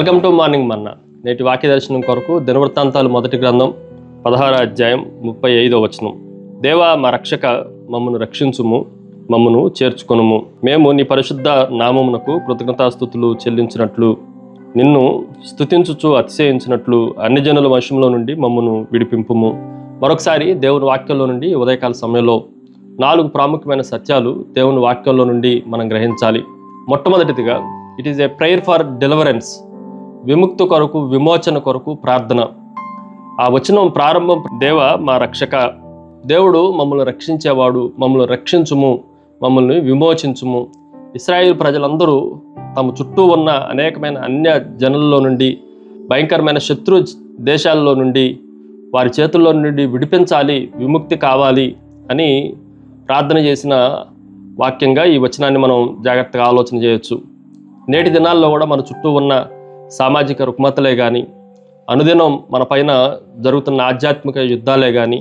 Welcome to morning మన్నా. నేటి వాక్య దర్శనం కొరకు దినవృత్తాంతాలు 1 గ్రంథం 16వ అధ్యాయం 35వ వచనం. దేవా మా రక్షక, మమ్మను రక్షించుము, మమ్మను చేర్చుకొనుము. మేము నీ పరిశుద్ధ నామమునకు కృతజ్ఞతాస్తుతులు చెల్లించినట్లు, నిన్ను స్తుతించుచు అతిశయించినట్లు అన్ని జనుల వశంలో నుండి మమ్మను విడిపింపుము. మరొకసారి దేవుని వాక్యంలో నుండి ఉదయకాల సమయంలో 4 ప్రాముఖ్యమైన సత్యాలు దేవుని వాక్యంలో నుండి మనం గ్రహించాలి. మొట్టమొదటిదిగా, it is a prayer for deliverance. విముక్తి కొరకు, విమోచన కొరకు ప్రార్థన. ఆ వచనం ప్రారంభం, దేవ మా రక్షక, దేవుడు మమ్మల్ని రక్షించేవాడు, మమ్మల్ని రక్షించుము, మమ్మల్ని విమోచించుము. ఇశ్రాయేలు ప్రజలందరూ తమ చుట్టూ ఉన్న అనేకమైన అన్య జనుల్లో నుండి, భయంకరమైన శత్రు దేశాల్లో నుండి, వారి చేతుల్లో నుండి విడిపించాలి, విముక్తి కావాలి అని ప్రార్థన చేసిన వాక్యంగా ఈ వచనాన్ని మనం జాగ్రత్తగా ఆలోచన చేయొచ్చు. నేటి దినాల్లో కూడా మన చుట్టూ ఉన్న సామాజిక రుగ్మతలే కానీ, అనుదినం మన పైన జరుగుతున్న ఆధ్యాత్మిక యుద్ధాలే కానీ,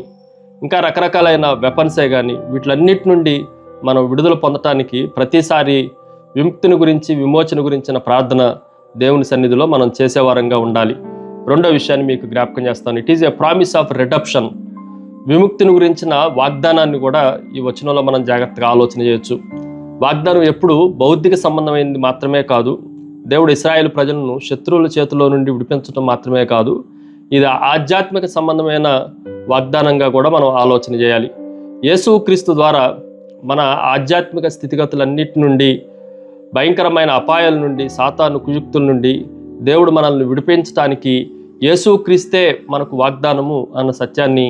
ఇంకా రకరకాలైన వెపన్సే కానీ, వీటిలన్నిటి నుండి మనం విడుదల పొందటానికి ప్రతిసారి విముక్తిని గురించి, విమోచన గురించిన ప్రార్థన దేవుని సన్నిధిలో మనం చేసేవారంగా ఉండాలి. రెండో విషయాన్ని మీకు జ్ఞాపకం చేస్తాను. It is A promise of రిడప్షన్. విముక్తిని గురించిన వాగ్దానాన్ని కూడా ఈ వచనంలో మనం జాగ్రత్తగా ఆలోచన చేయొచ్చు. వాగ్దానం ఎప్పుడు భౌతిక సంబంధమైనది మాత్రమే కాదు, దేవుడు ఇశ్రాయేలు ప్రజలను శత్రువుల చేతిలో నుండి విడిపించడం మాత్రమే కాదు, ఇది ఆధ్యాత్మిక సంబంధమైన వాగ్దానంగా కూడా మనం ఆలోచన చేయాలి. యేసుక్రీస్తు ద్వారా మన ఆధ్యాత్మిక స్థితిగతులన్నిటి నుండి, భయంకరమైన అపాయాల నుండి, సాతాను కుయుక్తుల నుండి దేవుడు మనల్ని విడిపించడానికి యేసుక్రీస్తే మనకు వాగ్దానము అన్న సత్యాన్ని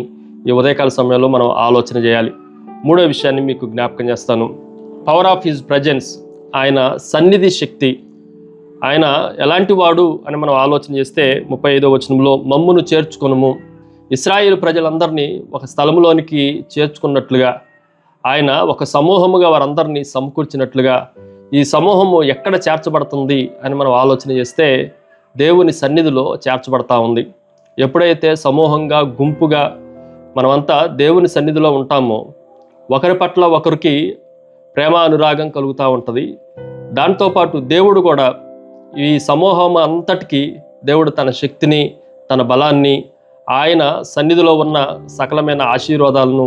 ఈ ఉదయకాల సమయంలో మనం ఆలోచన చేయాలి. మూడో విషయాన్ని మీకు జ్ఞాపకం చేస్తాను. Power of his presence. ఆయన సన్నిధి శక్తి. ఆయన ఎలాంటి వాడు అని మనం ఆలోచన చేస్తే 35వ వచనంలో, మమ్మును చేర్చుకొనుము. ఇశ్రాయేలు ప్రజలందరినీ ఒక స్థలంలోనికి చేర్చుకున్నట్లుగా, ఆయన ఒక సమూహముగా వారందరినీ సమకూర్చినట్లుగా, ఈ సమూహము ఎక్కడ చేర్చబడుతుంది అని మనం ఆలోచన చేస్తే దేవుని సన్నిధిలో చేర్చబడతా ఉంది. ఎప్పుడైతే సమూహంగా, గుంపుగా మనమంతా దేవుని సన్నిధిలో ఉంటామో, ఒకరి పట్ల ఒకరికి ప్రేమ, అనురాగం కలుగుతూ ఉంటుంది. దాంతోపాటు దేవుడు కూడా ఈ సమూహం అంతటికీ దేవుడు తన శక్తిని, తన బలాన్ని, ఆయన సన్నిధిలో ఉన్న సకలమైన ఆశీర్వాదాలను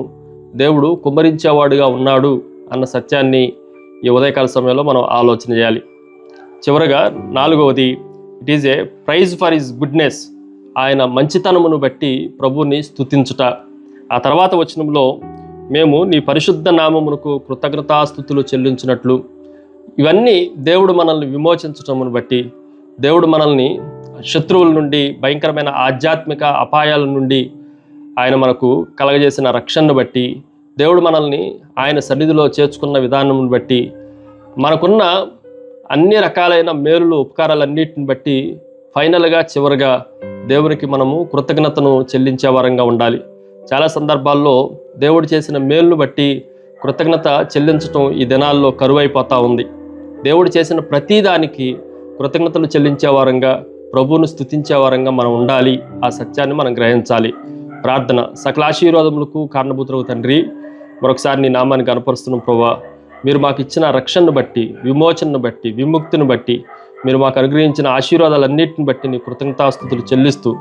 దేవుడు కుమ్మరించేవాడుగా ఉన్నాడు అన్న సత్యాన్ని ఈ ఉదయకాల సమయంలో మనం ఆలోచన చేయాలి. చివరగా 4వది, it is a praise for his goodness. ఆయన మంచితనమును బట్టి ప్రభువుని స్తుతించుట. ఆ తర్వాత వచనంలో, మేము నీ పరిశుద్ధ నామమునకు కృతజ్ఞతాస్తుతులు చెల్లించినట్లు. ఇవన్నీ దేవుడు మనల్ని విమోచించటమును బట్టి, దేవుడు మనల్ని శత్రువుల నుండి, భయంకరమైన ఆధ్యాత్మిక అపాయాల నుండి ఆయన మనకు కలగజేసిన రక్షణను బట్టి, దేవుడు మనల్ని ఆయన సన్నిధిలో చేర్చుకున్న విధానమును బట్టి, మనకున్న అన్ని రకాలైన మేలులు, ఉపకారాలన్నిటిని బట్టి ఫైనల్గా, చివరిగా దేవునికి మనము కృతజ్ఞతను చెల్లించే వారంగా ఉండాలి. చాలా సందర్భాల్లో దేవుడు చేసిన మేలును బట్టి కృతజ్ఞత చెల్లించటం ఈ దినాల్లో కరువైపోతూ ఉంది. దేవుడు చేసిన ప్రతిదానికి కృతజ్ఞతలు చెల్లించే వారంగా, ప్రభువును స్తుతించే వారంగా మనం ఉండాలి. ఆ సత్యాన్ని మనం గ్రహించాలి. ప్రార్థన. సకల ఆశీర్వాదములకు కారణభూతులకు తండ్రి, మరొకసారి నీ నామాన్ని కనపరుస్తున్నాం ప్రభువా. మీరు మాకు ఇచ్చిన రక్షణను బట్టి, విమోచనను బట్టి, విముక్తిని బట్టి, మీరు మాకు అనుగ్రహించిన ఆశీర్వాదాలన్నింటిని బట్టి నీ కృతజ్ఞతాస్తుతులు చెల్లిస్తూ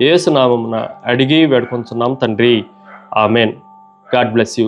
యేసు నామమున అడిగి వేడుకొంచున్నాం తండ్రి. ఆమెన్. God bless you.